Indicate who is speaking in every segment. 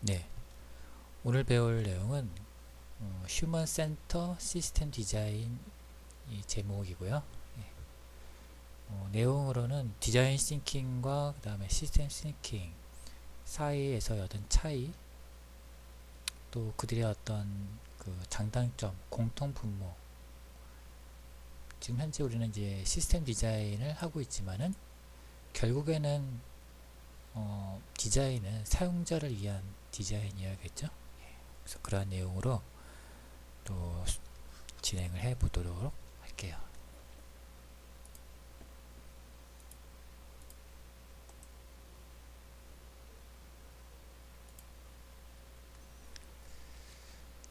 Speaker 1: 네, 오늘 배울 내용은 휴먼 센터 시스템 디자인 이 제목이고요. 예, 내용으로는 디자인 싱킹과 그 다음에 시스템 싱킹 사이에서의 어떤 차이, 또 그들의 어떤 그 장단점, 공통 분모. 지금 현재 우리는 이제 시스템 디자인을 하고 있지만은 결국에는 디자인은 사용자를 위한 디자인이어야겠죠. 그래서 그러한 내용으로 또 진행을 해 보도록 할게요.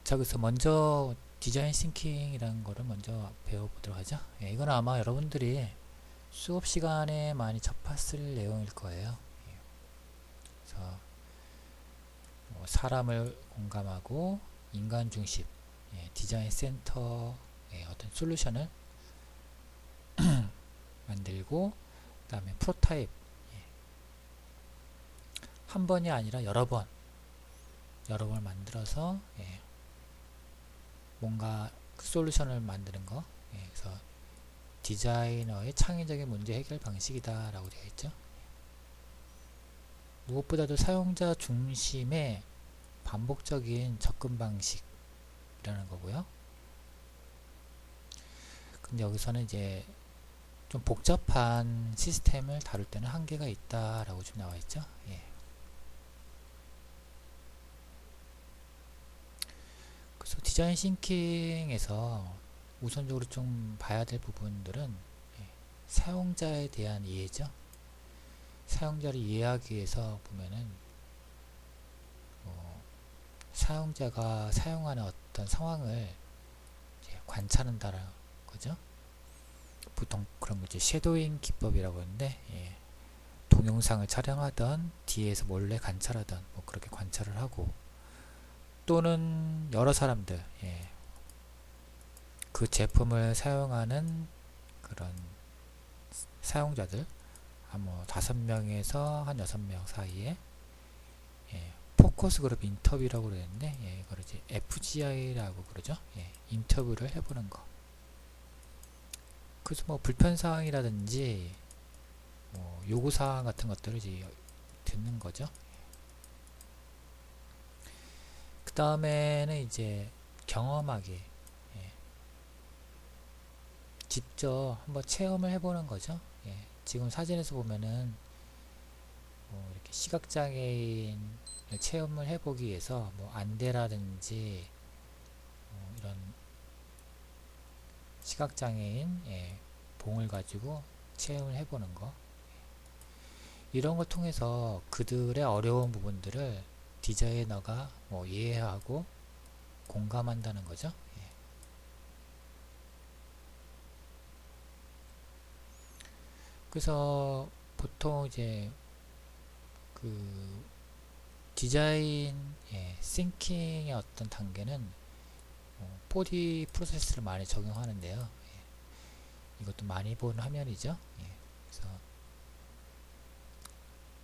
Speaker 1: 자, 그래서 먼저 디자인 싱킹이라는 거를 먼저 배워보도록 하죠. 예, 이건 아마 여러분들이 수업 시간에 많이 접했을 내용일 거예요. 예, 그래서 사람을 공감하고 인간 중심, 예, 디자인 센터의 어떤 솔루션을 만들고, 그 다음에 프로타입, 예, 한 번이 아니라 여러 번 만들어서, 예, 뭔가 그 솔루션을 만드는 거. 예, 그래서 디자이너의 창의적인 문제 해결 방식이다 라고 되어 있죠. 무엇보다도 사용자 중심의 반복적인 접근 방식이라는 거고요. 근데 여기서는 이제 좀 복잡한 시스템을 다룰 때는 한계가 있다 라고 좀 나와 있죠. 예. 그래서 디자인 싱킹에서 우선적으로 좀 봐야 될 부분들은, 예, 사용자에 대한 이해죠. 사용자를 이해하기 위해서 보면은 사용자가 사용하는 어떤 상황을 이제 관찰한다는 거죠. 보통 그런 거 이제 섀도잉 기법이라고 하는데, 예, 동영상을 촬영하던 뒤에서 몰래 관찰하던 뭐 그렇게 관찰을 하고, 또는 여러 사람들, 예, 그 제품을 사용하는 그런 사용자들 한 뭐 5명에서 한 6명 사이에, 예, 포커스 그룹 인터뷰라고 그러는데, 예, 이걸 이제 FGI라고 그러죠. 예, 인터뷰를 해보는 거. 그래서 뭐 불편사항이라든지 뭐 요구사항 같은 것들을 이제 듣는 거죠. 그 다음에는 이제 경험하기, 예, 직접 한번 체험을 해보는 거죠. 예, 지금 사진에서 보면은 이렇게 시각장애인을 체험을 해보기 위해서 뭐 안대라든지 이런 시각장애인, 예, 봉을 가지고 체험을 해보는 거, 이런 걸 통해서 그들의 어려운 부분들을 디자이너가 뭐 이해하고 공감한다는 거죠. 예. 그래서 보통 이제 그 디자인, 예, 싱킹의 어떤 단계는 4D 프로세스를 많이 적용하는데요. 예, 이것도 많이 본 화면이죠. 예, 그래서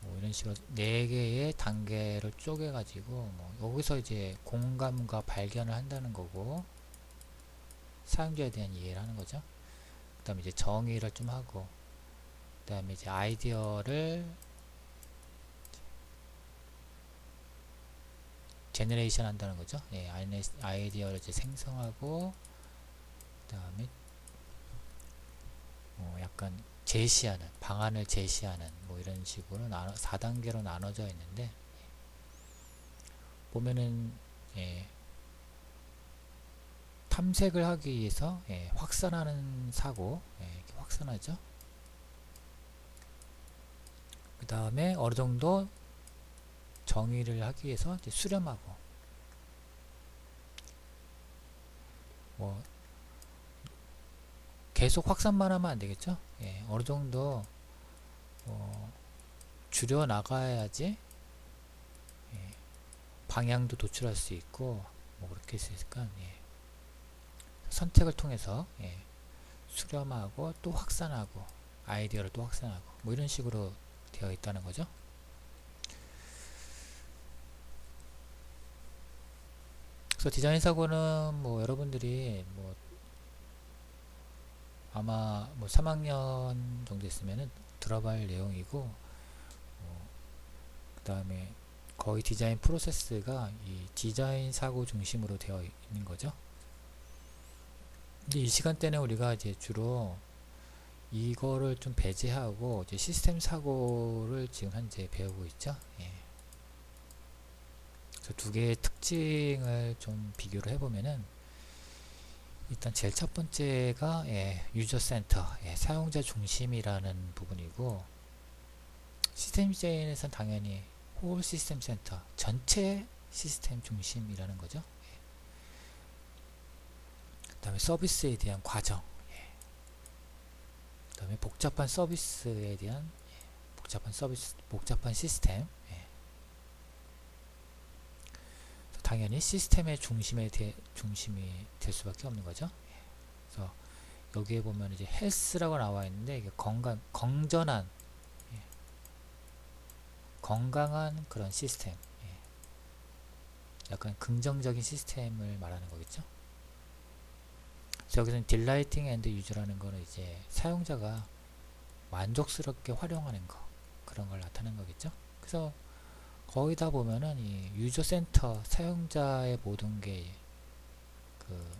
Speaker 1: 뭐 이런 식으로 4개의 단계를 쪼개 가지고 뭐 여기서 이제 공감과 발견을 한다는 거고, 사용자에 대한 이해를 하는 거죠. 그 다음에 이제 정의를 좀 하고, 그 다음에 이제 아이디어를 제너레이션 한다는 거죠. 예, 아이디어를 이제 생성하고, 그 다음에 약간 제시하는, 방안을 제시하는 뭐 이런 식으로 4단계로 나눠져 있는데, 보면은, 예, 탐색을 하기 위해서, 예, 확산하는 사고, 예, 이렇게 확산하죠. 그 다음에 어느 정도 정의를 하기 위해서 이제 수렴하고, 뭐 계속 확산만 하면 안 되겠죠. 예, 어느 정도 줄여 나가야지, 예, 방향도 도출할 수 있고 뭐 그렇게 있으니까, 예, 선택을 통해서, 예, 수렴하고 또 확산하고 아이디어를 또 확산하고 뭐 이런 식으로 되어 있다는 거죠. 그래서 디자인 사고는 뭐 여러분들이 뭐 아마 뭐 3학년 정도 있으면은 들어볼 내용이고, 그 다음에 거의 디자인 프로세스가 이 디자인 사고 중심으로 되어 있는 거죠. 근데 이 시간대는 우리가 이제 주로 이거를 좀 배제하고 이제 시스템 사고를 지금 현재 배우고 있죠. 예. 그래서 두 개의 특징을 좀 비교를 해보면은, 일단 제일 첫 번째가 유저 센터, 사용자 중심이라는 부분이고, 시스템 디자인에서는 당연히 홀 시스템 센터, 전체 시스템 중심이라는 거죠. 그 다음에 서비스에 대한 과정, 그 다음에 복잡한 서비스에 대한 복잡한 시스템, 당연히 시스템의 중심이 될 수밖에 없는 거죠. 그래서 여기에 보면 이제 헬스라고 나와 있는데, 이게 건강한 그런 시스템, 약간 긍정적인 시스템을 말하는 거겠죠. 그래서 여기서는 딜라이팅 앤드 유저라는 거는 이제 사용자가 만족스럽게 활용하는 거, 그런 걸 나타내는 거겠죠. 그래서 거의 다 보면은 이 유저 센터, 사용자의 모든 게 그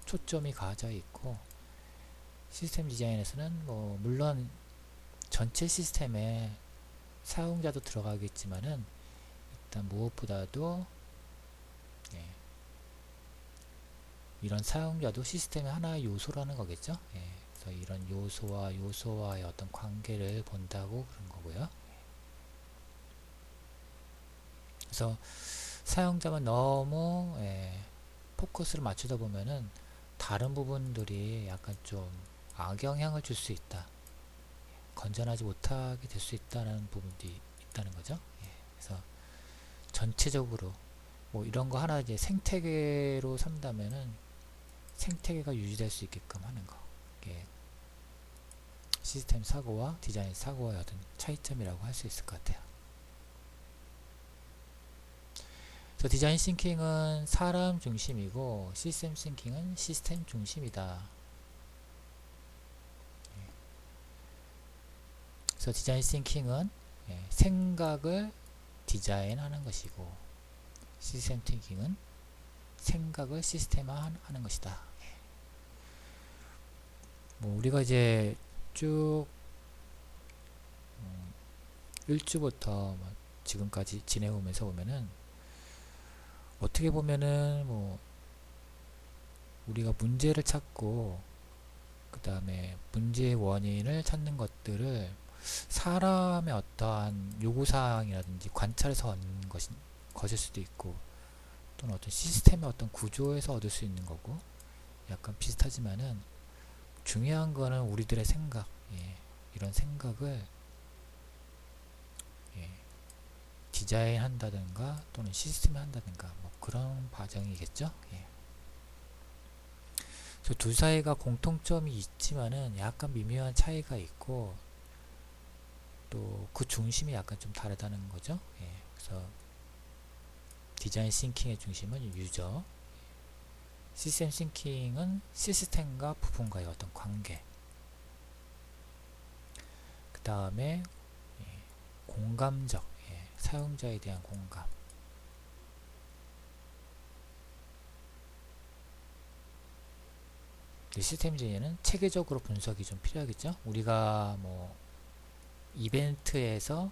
Speaker 1: 초점이 가져 있고, 시스템 디자인에서는 뭐 물론 전체 시스템에 사용자도 들어가겠지만은, 일단 무엇보다도 이런 사용자도 시스템의 하나의 요소라는 거겠죠. 그래서 이런 요소와의 어떤 관계를 본다고 그런 거고요. 그래서 사용자만 너무 포커스를 맞추다 보면은 다른 부분들이 약간 좀 악영향을 줄 수 있다, 건전하지 못하게 될 수 있다는 부분이 있다는 거죠. 그래서 전체적으로 뭐 이런 거 하나 이제 생태계로 삼다면은 생태계가 유지될 수 있게끔 하는 거, 이게 시스템 사고와 디자인 사고의 어떤 차이점이라고 할 수 있을 것 같아요. 그래서 디자인 싱킹은 사람 중심이고, 시스템 싱킹은 시스템 중심이다. 그래서 디자인 싱킹은 생각을 디자인하는 것이고, 시스템 띵킹은 생각을 시스템화하는 것이다. 뭐 우리가 이제 쭉 1주부터 지금까지 지내오면서 보면은, 어떻게 보면은 뭐 우리가 문제를 찾고 그 다음에 문제의 원인을 찾는 것들을 사람의 어떠한 요구사항이라든지 관찰에서 얻는 것일 수도 있고, 또는 어떤 시스템의 어떤 구조에서 얻을 수 있는 거고, 약간 비슷하지만은 중요한 거는 우리들의 생각, 이런 생각을 디자인 한다든가 또는 시스템을 한다든가 뭐 그런 과정이겠죠. 그래서 둘 사이가 공통점이 있지만은 약간 미묘한 차이가 있고, 또 그 중심이 약간 좀 다르다는 거죠. 그래서 디자인 싱킹의 중심은 유저, 시스템 싱킹은 시스템과 부품과의 어떤 관계, 그 다음에 공감적, 사용자에 대한 공감, 시스템 디자인은 체계적으로 분석이 좀 필요하겠죠. 우리가 뭐 이벤트에서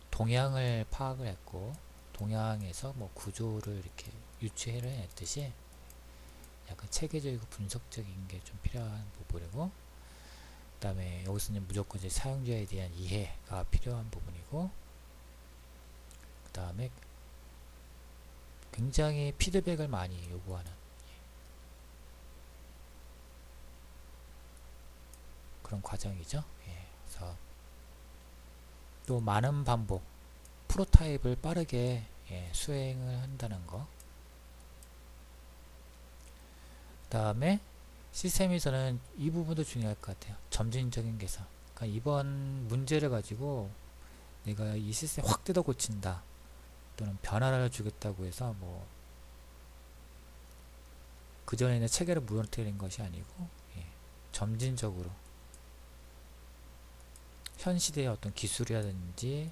Speaker 1: 동향을 파악을 했고, 동향에서 뭐 구조를 이렇게 유추를 해냈듯이 약간 체계적이고 분석적인 게 좀 필요한 부분이고, 그 다음에 여기서는 무조건 이제 사용자에 대한 이해가 필요한 부분이고, 그 다음에 굉장히 피드백을 많이 요구하는 그런 과정이죠. 그래서 또 많은 반복, 프로타입을 빠르게 수행을 한다는 거. 그 다음에 시스템에서는 이 부분도 중요할 것 같아요. 점진적인 개선. 그러니까 이번 문제를 가지고 내가 이 시스템 확 뜯어 고친다, 또는 변화를 주겠다고 해서 뭐 그전에는 체계를 무너뜨리는 것이 아니고, 예, 점진적으로 현 시대의 어떤 기술이라든지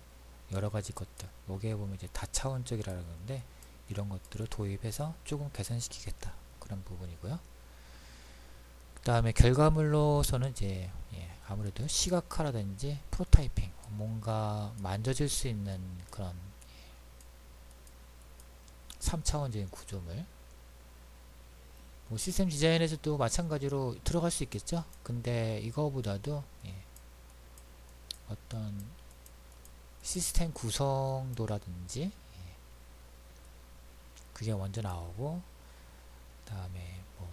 Speaker 1: 여러 가지 것들, 여기에 보면 이제 다차원적이라고 하는데 이런 것들을 도입해서 조금 개선시키겠다, 그런 부분이고요. 그 다음에 결과물로서는 이제, 예, 아무래도 시각화라든지 프로타이핑, 뭔가 만져질 수 있는 그런 3차원적인 구조물, 뭐 시스템 디자인에서도 마찬가지로 들어갈 수 있겠죠. 근데 이거보다도, 예, 어떤 시스템 구성도라든지, 예, 그게 먼저 나오고, 그 다음에 뭐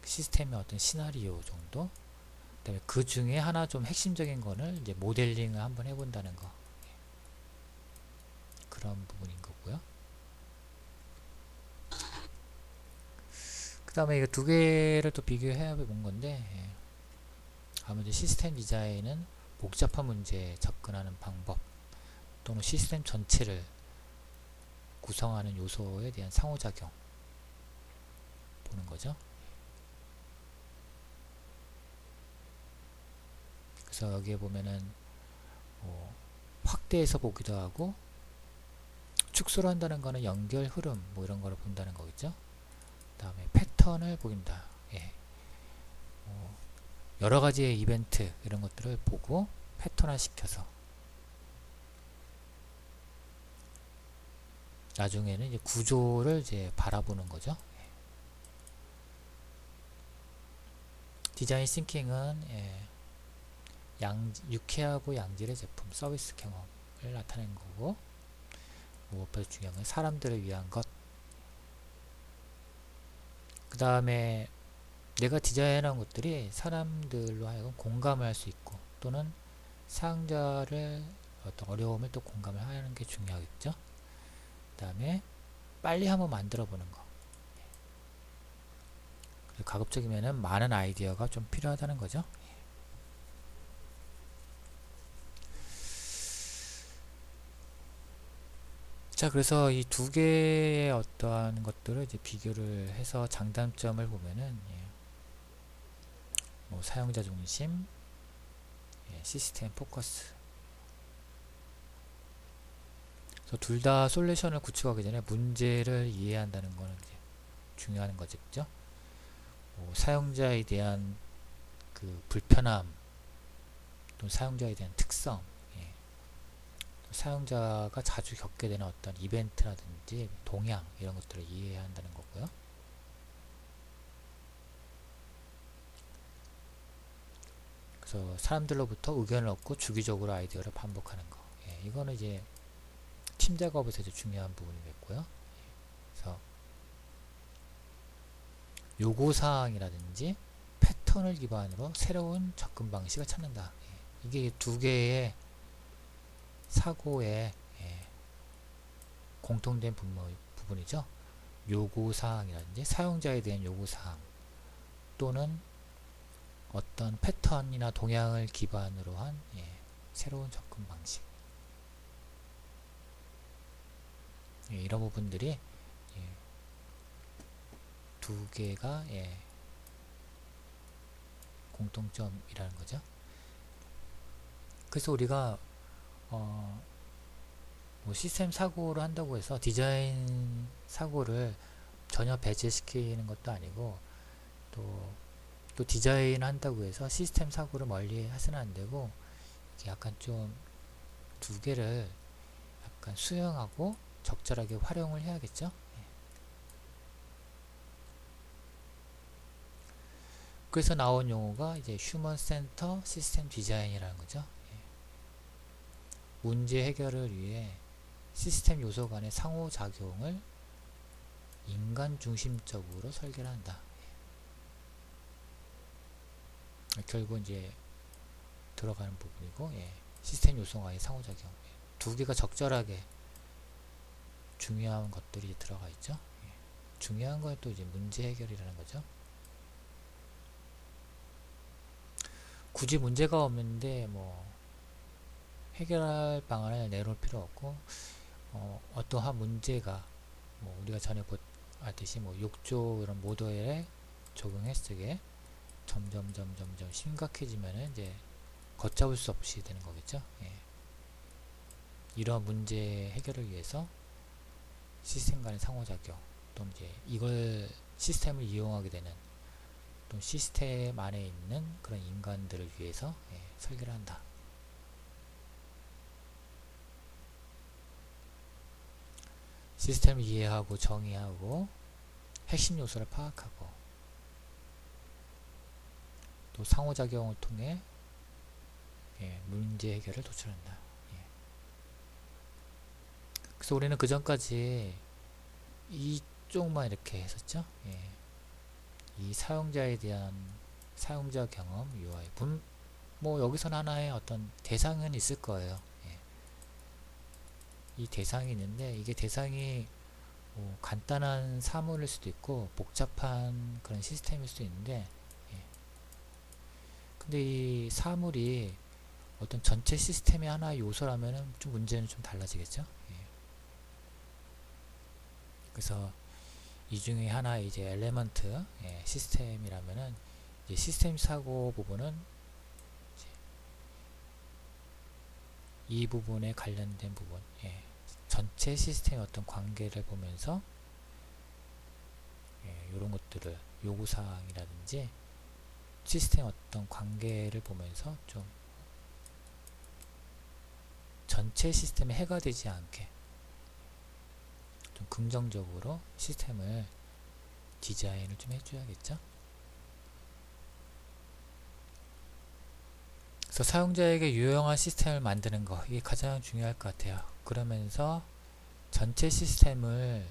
Speaker 1: 시스템의 어떤 시나리오 정도, 그 다음에 그 중에 하나 좀 핵심적인 거를 이제 모델링을 한번 해본다는 거, 예, 그런 부분인 거고요. 그 다음에 이거 두 개를 또 비교해 본 건데, 예, 아무래도 시스템 디자인은 복잡한 문제에 접근하는 방법 또는 시스템 전체를 구성하는 요소에 대한 상호작용 보는 거죠. 그래서 여기에 보면은 뭐 확대해서 보기도 하고, 축소를 한다는 거는 연결 흐름 뭐 이런 거를 본다는 거겠죠. 그 다음에 패턴을 보인다. 예. 여러 가지의 이벤트 이런 것들을 보고 패턴화 시켜서 나중에는 이제 구조를 이제 바라보는 거죠. 디자인 싱킹은, 예, 유쾌하고 양질의 제품, 서비스 경험을 나타내는 거고, 무엇보다 중요한 건 사람들을 위한 것. 그 다음에 내가 디자인한 것들이 사람들로 하여금 공감을 할 수 있고, 또는 사용자를 어떤 어려움을 또 공감을 하는 게 중요하겠죠. 그 다음에 빨리 한번 만들어 보는 거. 가급적이면은 많은 아이디어가 좀 필요하다는 거죠. 자, 그래서 이 두 개의 어떠한 것들을 이제 비교를 해서 장단점을 보면은, 예, 뭐 사용자 중심, 예, 시스템 포커스. 그래서 둘 다 솔루션을 구축하기 전에 문제를 이해한다는 거는 이제 중요한 거죠, 그죠? 뭐 사용자에 대한 그 불편함, 또 사용자에 대한 특성, 예, 또 사용자가 자주 겪게 되는 어떤 이벤트라든지 동향 이런 것들을 이해해야 한다는 거고요. 그래서 사람들로부터 의견을 얻고 주기적으로 아이디어를 반복하는 거. 예, 이거는 이제 팀 작업에서 이제 중요한 부분이겠고요. 그래서 요구사항이라든지 패턴을 기반으로 새로운 접근 방식을 찾는다. 예, 이게 두 개의 사고의, 예, 공통된 부분이죠. 요구사항이라든지 사용자에 대한 요구사항 또는 어떤 패턴이나 동향을 기반으로 한, 예, 새로운 접근 방식, 예, 이런 부분들이, 예, 두 개가, 예, 공통점이라는 거죠. 그래서 우리가 뭐 시스템 사고를 한다고 해서 디자인 사고를 전혀 배제시키는 것도 아니고, 또 디자인 한다고 해서 시스템 사고를 멀리 해서는 안 되고, 약간 좀 두 개를 약간 수용하고 적절하게 활용을 해야겠죠. 그래서 나온 용어가 이제 휴먼 센터 시스템 디자인이라는 거죠. 문제 해결을 위해 시스템 요소 간의 상호작용을 인간 중심적으로 설계를 한다. 결국 이제 들어가는 부분이고, 예, 시스템 요소 간의 상호작용, 두 개가 적절하게 중요한 것들이 들어가 있죠. 예. 중요한 건 또 이제 문제 해결이라는 거죠. 굳이 문제가 없는데 뭐 해결할 방안을 내놓을 필요 없고, 어떠한 문제가 뭐 우리가 전에 보았듯이 뭐 욕조 이런 모델에 적용했을 때 점점 심각해지면은 이제 걷잡을 수 없이 되는 거겠죠. 예. 이러한 문제 해결을 위해서 시스템 간의 상호작용, 또 이제 이걸 시스템을 이용하게 되는, 또 시스템 안에 있는 그런 인간들을 위해서 설계를 한다. 시스템을 이해하고 정의하고 핵심 요소를 파악하고 또 상호작용을 통해 문제 해결을 도출한다. 그래서 우리는 그 전까지 이쪽만 이렇게 했었죠. 이 사용자에 대한 사용자 경험 UI. 뭐 여기서는 하나의 어떤 대상은 있을 거예요. 이 대상이 있는데 이게 대상이 뭐 간단한 사물일 수도 있고 복잡한 그런 시스템일 수도 있는데, 근데 이 사물이 어떤 전체 시스템의 하나의 요소라면은 좀 문제는 좀 달라지겠죠. 그래서 이 중에 하나 이제 엘레먼트 시스템이라면은 이제 시스템 사고 부분은 이 부분에 관련된 부분, 전체 시스템의 어떤 관계를 보면서 이런 것들을 요구사항이라든지 시스템 어떤 관계를 보면서 좀 전체 시스템에 해가 되지 않게 좀 긍정적으로 시스템을 디자인을 좀 해줘야겠죠. 그래서 사용자에게 유용한 시스템을 만드는 거, 이게 가장 중요할 것 같아요. 그러면서 전체 시스템을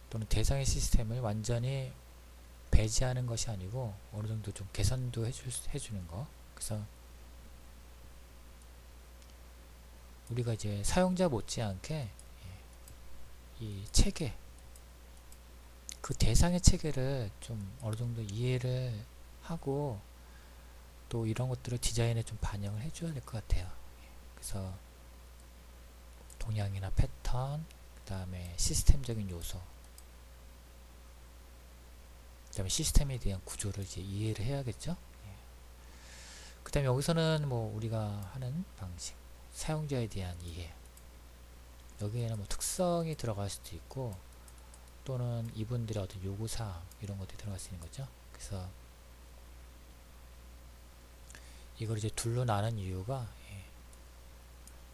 Speaker 1: 또는 대상의 시스템을 완전히 배제하는 것이 아니고 어느 정도 좀 개선도 해주는 거. 그래서 우리가 이제 사용자 못지않게 이 체계, 그 대상의 체계를 좀 어느 정도 이해를 하고 또 이런 것들을 디자인에 좀 반영을 해줘야 될 것 같아요. 그래서 동향이나 패턴, 그 다음에 시스템적인 요소, 그 다음에 시스템에 대한 구조를 이제 이해를 해야겠죠. 그 다음에 여기서는 뭐 우리가 하는 방식, 사용자에 대한 이해, 여기에는 뭐 특성이 들어갈 수도 있고 또는 이분들의 어떤 요구사항 이런 것들이 들어갈 수 있는 거죠. 그래서 이걸 이제 둘로 나눈 이유가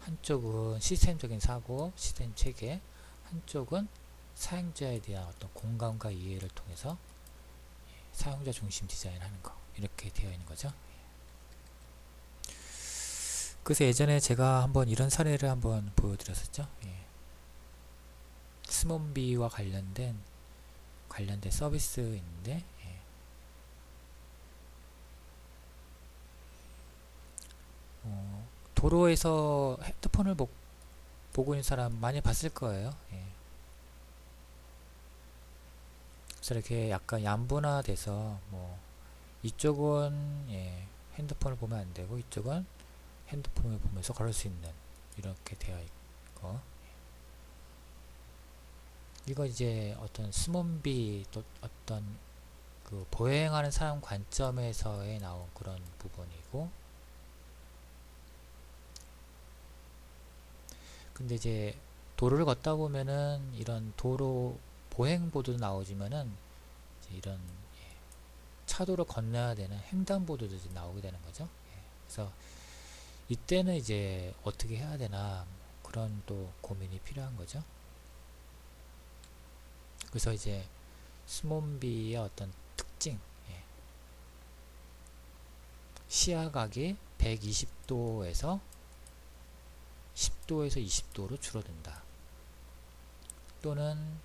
Speaker 1: 한쪽은 시스템적인 사고, 시스템 체계, 한쪽은 사용자에 대한 어떤 공감과 이해를 통해서 사용자 중심 디자인하는 거, 이렇게 되어 있는 거죠. 그래서 예전에 제가 한번 이런 사례를 한번 보여드렸었죠. 스몬비와 관련된 서비스인데, 도로에서 핸드폰을 보고 있는 사람 많이 봤을 거예요. 그래서 이렇게 약간 양분화돼서 뭐 이쪽은 핸드폰을 보면 안 되고 이쪽은 핸드폰을 보면서 걸을 수 있는, 이렇게 되어 있고, 이거 이제 어떤 스몬비 또 어떤 그 보행하는 사람 관점에서의 나온 그런 부분이고, 근데 이제 도로를 걷다 보면은 이런 도로 보행보도 나오지만은 이제 이런 차도를 건너야 되는 횡단보도도 이제 나오게 되는 거죠. 그래서 이때는 이제 어떻게 해야 되나, 그런 또 고민이 필요한 거죠. 그래서 이제 스몬비의 어떤 특징, 시야각이 120도에서 10도에서 20도로 줄어든다. 또는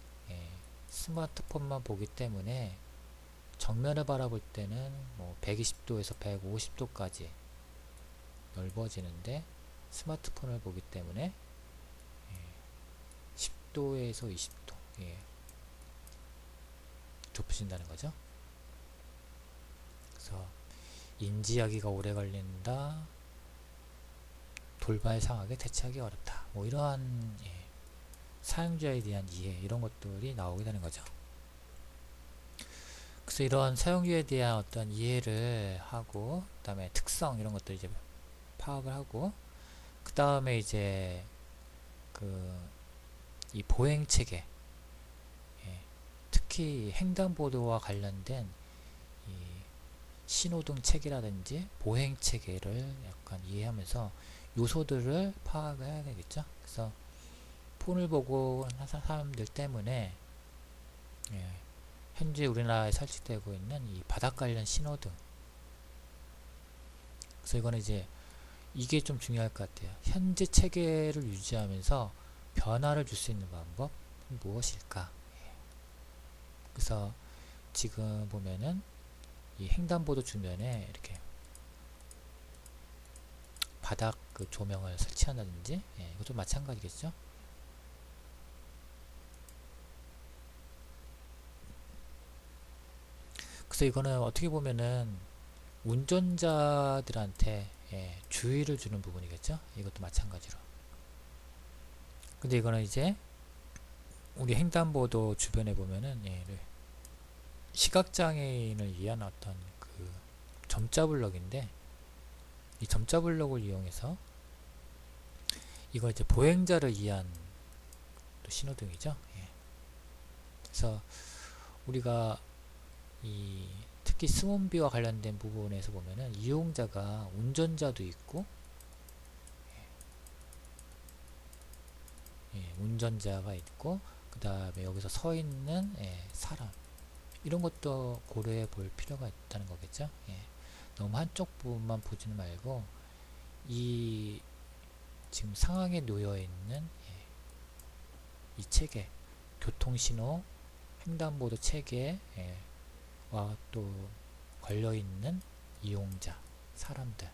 Speaker 1: 스마트폰만 보기 때문에 정면을 바라볼 때는 뭐 120도에서 150도까지 넓어지는데 스마트폰을 보기 때문에 10도에서 20도 좁혀진다는 거죠. 그래서 인지하기가 오래 걸린다, 돌발 상황에 대처하기 어렵다, 뭐 이러한 사용자에 대한 이해 이런 것들이 나오게 되는 거죠. 그래서 이런 사용자에 대한 어떤 이해를 하고 그 다음에 특성 이런 것들 이제 파악을 하고 그 다음에 이제 이 보행 체계, 예, 특히 횡단보도와 관련된 이 신호등 체계라든지 보행 체계를 약간 이해하면서 요소들을 파악을 해야 되겠죠. 그래서 폰을 보고 하는 사람들 때문에 예, 현재 우리나라에 설치되고 있는 이 바닥 관련 신호등, 그래서 이거는 이제 이게 좀 중요할 것 같아요. 현재 체계를 유지하면서 변화를 줄 수 있는 방법 무엇일까? 그래서 지금 보면은 이 횡단보도 주변에 이렇게 바닥 조명을 설치한다든지, 예, 이것도 마찬가지겠죠. 그래서 이거는 어떻게 보면은 운전자들한테 예, 주의를 주는 부분이겠죠. 이것도 마찬가지로. 근데 이거는 이제 우리 횡단보도 주변에 보면은 예, 시각장애인을 위한 어떤 점자 블럭인데, 이 점자 블럭을 이용해서 이걸 이제 보행자를 위한 또 신호등이죠. 예. 그래서 우리가 특히 스몬비와 관련된 부분에서 보면은 이용자가 운전자도 있고, 예, 운전자가 있고 그 다음에 여기서 서 있는 예, 사람, 이런 것도 고려해 볼 필요가 있다는 거겠죠. 예. 너무 한쪽 부분만 보지는 말고 이 지금 상황에 놓여 있는 예, 이 체계, 교통신호, 횡단보도 체계와 또 걸려 있는 이용자, 사람들.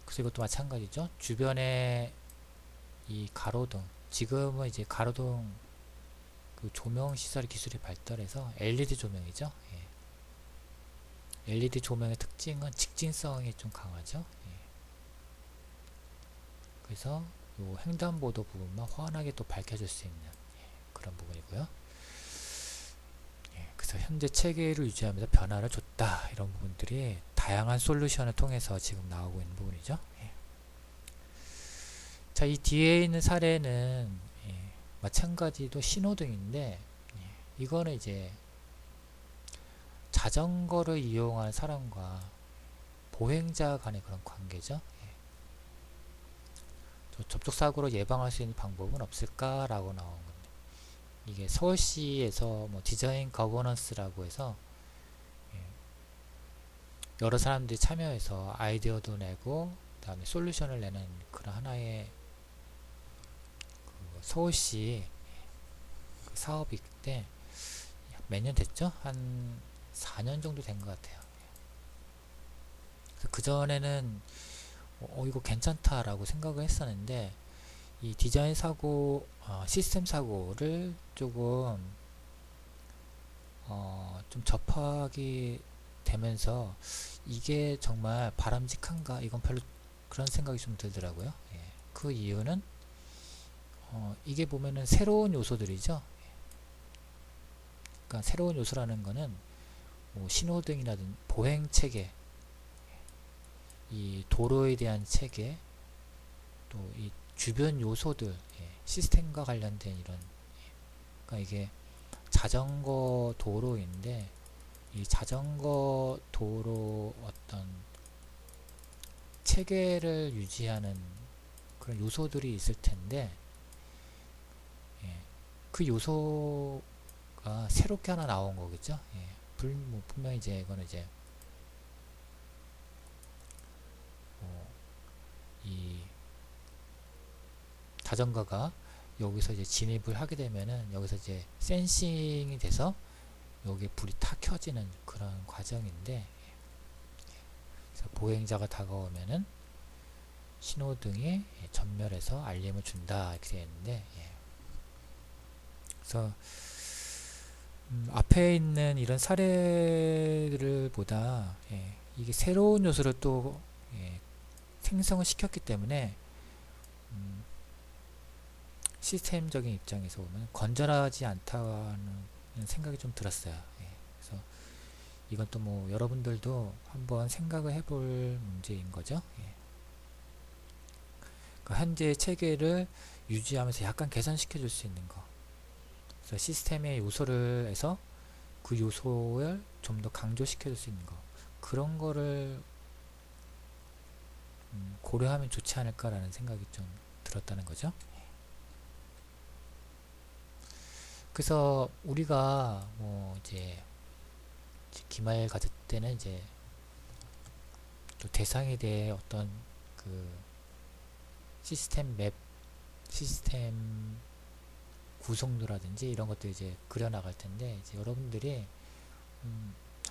Speaker 1: 그래서 이것도 마찬가지죠. 주변에 이 가로등, 지금은 이제 가로등 조명 시설 기술이 발달해서 LED 조명이죠. 예. LED 조명의 특징은 직진성이 좀 강하죠. 예. 그래서 요 횡단보도 부분만 환하게 또 밝혀줄 수 있는 예, 그런 부분이고요. 예, 그래서 현재 체계를 유지하면서 변화를 줬다, 이런 부분들이 다양한 솔루션을 통해서 지금 나오고 있는 부분이죠. 예. 자, 이 뒤에 있는 사례는 예, 마찬가지도 신호등인데 예, 이거는 이제 자전거를 이용한 사람과 보행자 간의 그런 관계죠. 예. 접촉사고로 예방할 수 있는 방법은 없을까? 라고 나온 건데, 이게 서울시에서 뭐 디자인 거버넌스라고 해서 예, 여러 사람들이 참여해서 아이디어도 내고 그 다음에 솔루션을 내는 그런 하나의 서울시 사업이 때 몇 년 됐죠? 한 4년 정도 된 것 같아요. 그 전에는 이거 괜찮다라고 생각을 했었는데, 이 디자인 사고, 시스템 사고를 조금 좀 접하게 되면서 이게 정말 바람직한가? 이건 별로 그런 생각이 좀 들더라고요. 예. 그 이유는 이게 보면은 새로운 요소들이죠. 그러니까 새로운 요소라는 거는 뭐 신호등이라든 보행 체계, 이 도로에 대한 체계, 또 이 주변 요소들, 예, 시스템과 관련된 이런 예, 그러니까 이게 자전거 도로인데 이 자전거 도로 어떤 체계를 유지하는 그런 요소들이 있을 텐데 예, 그 요소가 새롭게 하나 나온 거겠죠. 예, 분명히 이제 이거는 이제 이 자전거가 여기서 이제 진입을 하게 되면은 여기서 이제 센싱이 돼서 여기에 불이 탁 켜지는 그런 과정인데, 그래서 보행자가 다가오면은 신호등이 전멸해서 알림을 준다, 이렇게 되어 있는데, 그래서 앞에 있는 이런 사례들을 보다 이게 새로운 요소를 또 생성을 시켰기 때문에 시스템적인 입장에서 보면 건전하지 않다는 생각이 좀 들었어요. 예. 그래서 이건 또 뭐 여러분들도 한번 생각을 해볼 문제인 거죠. 예. 그 현재 체계를 유지하면서 약간 개선시켜 줄 수 있는 거. 그래서 시스템의 요소를 해서 그 요소를 좀 더 강조시켜 줄 수 있는 거. 그런 거를 고려하면 좋지 않을까라는 생각이 좀 들었다는 거죠. 그래서 우리가 뭐 이제 기말 가질 때는 이제 또 대상에 대해 어떤 그 시스템 맵, 시스템 구성도라든지 이런 것들 이제 그려 나갈 텐데, 이제 여러분들이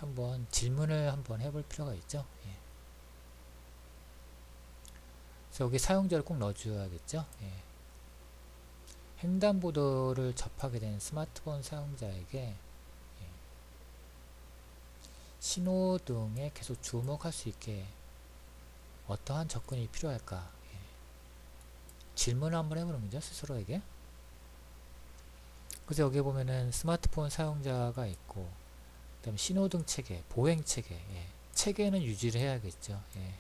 Speaker 1: 한번 질문을 한번 해볼 필요가 있죠. 예. 그래서 여기 사용자를 꼭 넣어줘야겠죠. 예. 횡단보도를 접하게 된 스마트폰 사용자에게 예. 신호등에 계속 주목할 수 있게 어떠한 접근이 필요할까? 예. 질문을 한번 해보는 거죠, 스스로에게. 그래서 여기 보면은 스마트폰 사용자가 있고, 그 다음에 신호등 체계, 보행 체계, 예. 체계는 유지를 해야겠죠. 예.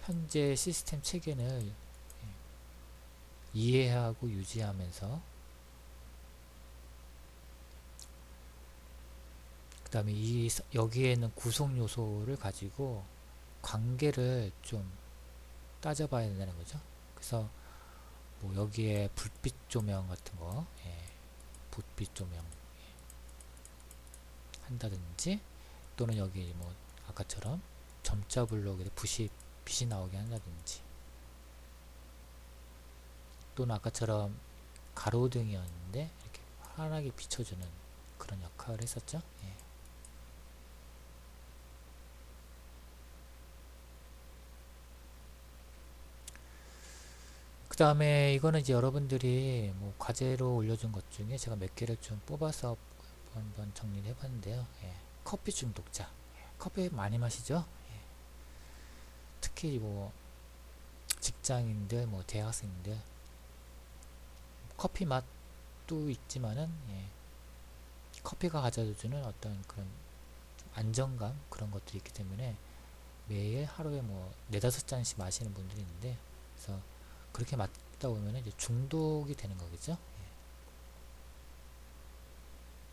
Speaker 1: 현재 시스템 체계를 이해하고 유지하면서, 그 다음에 여기에 있는 구성 요소를 가지고 관계를 좀 따져봐야 된다는 거죠. 그래서 뭐 여기에 불빛 조명 같은 거, 예, 불빛 조명 한다든지, 또는 여기 뭐 아까처럼 점자 블록에 빛이 나오게 한다든지, 또는 아까처럼 가로등이었는데 이렇게 환하게 비춰주는 그런 역할을 했었죠. 예. 그 다음에 이거는 이제 여러분들이 뭐 과제로 올려준 것 중에 제가 몇 개를 좀 뽑아서 한번 정리를 해봤는데요. 예. 커피 중독자. 커피 많이 마시죠? 예. 특히 뭐 직장인들, 뭐 대학생들, 커피 맛도 있지만은 예. 커피가 가져다주는 어떤 그런 안정감, 그런 것들이 있기 때문에 매일 하루에 뭐 4~5잔씩 마시는 분들이 있는데, 그래서 그렇게 맞다 보면 이제 중독이 되는 거겠죠. 예.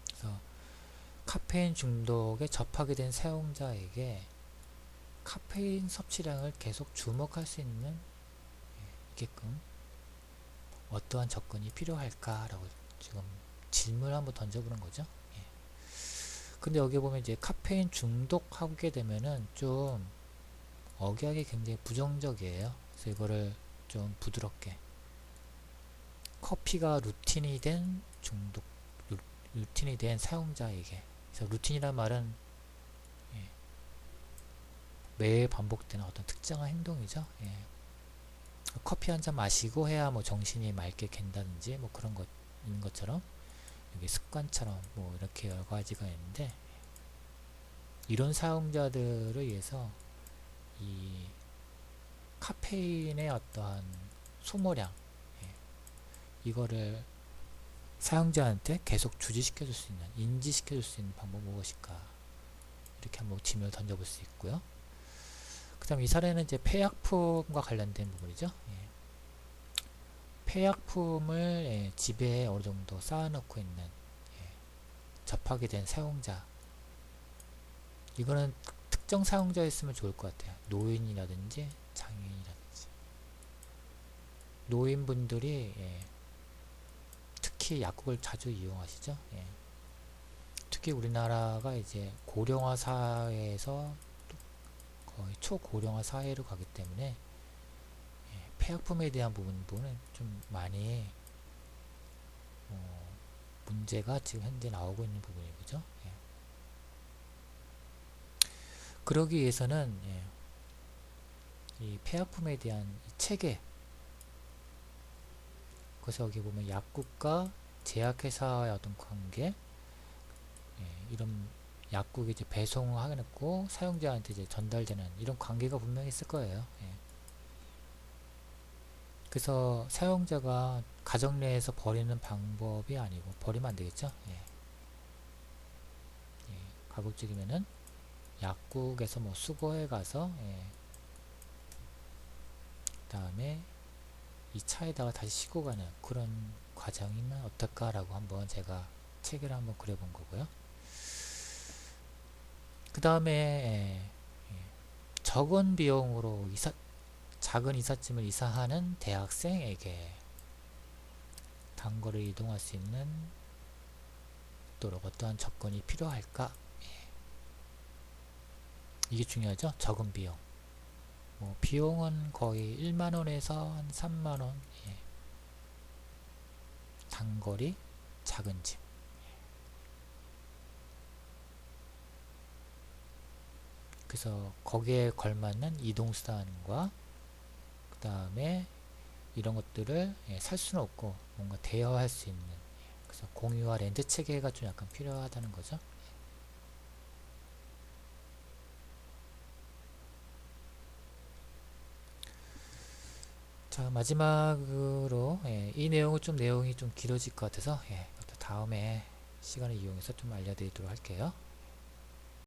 Speaker 1: 그래서 카페인 중독에 접하게 된 사용자에게 카페인 섭취량을 계속 주목할 수 있는 있게끔 어떠한 접근이 필요할까라고 지금 질문을 한번 던져보는 거죠. 예. 근데 여기 보면 이제 카페인 중독하게 되면은 좀 억약이 굉장히 부정적이에요. 그래서 이거를 좀 부드럽게, 커피가 루틴이 된 중독, 루틴이 된 사용자에게. 그래서 루틴이란 말은 예, 매일 반복되는 어떤 특정한 행동이죠. 예. 커피 한 잔 마시고 해야 뭐 정신이 맑게 갠다든지 뭐 그런 것 있는 것처럼, 여기 습관처럼 뭐 이렇게 여러 가지가 있는데, 이런 사용자들을 위해서 이 카페인의 어떠한 소모량, 예, 이거를 사용자한테 계속 주지시켜 줄 수 있는, 인지시켜 줄 수 있는 방법 무엇일까, 이렇게 한번 질문을 던져볼 수 있고요. 그 다음 이 사례는 이제 폐약품과 관련된 부분이죠. 예. 폐약품을 예, 집에 어느 정도 쌓아놓고 있는 예, 접하게 된 사용자, 이거는 특정 사용자였으면 좋을 것 같아요. 노인이라든지 장애인이라든지. 노인분들이 예, 특히 약국을 자주 이용하시죠. 예. 특히 우리나라가 이제 고령화 사회에서 거의 초고령화 사회로 가기 때문에 예, 폐약품에 대한 부분은 좀 많이 문제가 지금 현재 나오고 있는 부분이죠. 예. 그러기 위해서는 예, 이 폐약품에 대한 이 체계, 그래서 여기 보면 약국과 제약회사의 어떤 관계, 예, 이런 약국이 이제 배송하고 사용자한테 이제 전달되는 이런 관계가 분명히 있을 거예요. 예. 그래서 사용자가 가정 내에서 버리는 방법이 아니고, 버리면 안 되겠죠? 예. 예. 가급적이면은 약국에서 뭐 수거해 가서, 예. 그 다음에 이 차에다가 다시 싣고 가는 그런 과정이면 어떨까라고 한번 제가 체계를 한번 그려본 거고요. 그 다음에 적은 비용으로 작은 이삿짐을 이사하는 대학생에게 단거리 이동할 수 있는 도로 어떠한 접근이 필요할까? 이게 중요하죠. 적은 비용. 뭐 비용은 거의 1만원에서 한 3만원. 단거리 작은 짐. 그래서 거기에 걸맞는 이동수단과 그 다음에 이런 것들을 살 수는 없고 뭔가 대여할 수 있는, 그래서 공유와 렌트 체계가 좀 약간 필요하다는 거죠. 자, 마지막으로 이 내용은 좀 내용이 좀 길어질 것 같아서 또 다음에 시간을 이용해서 좀 알려드리도록 할게요.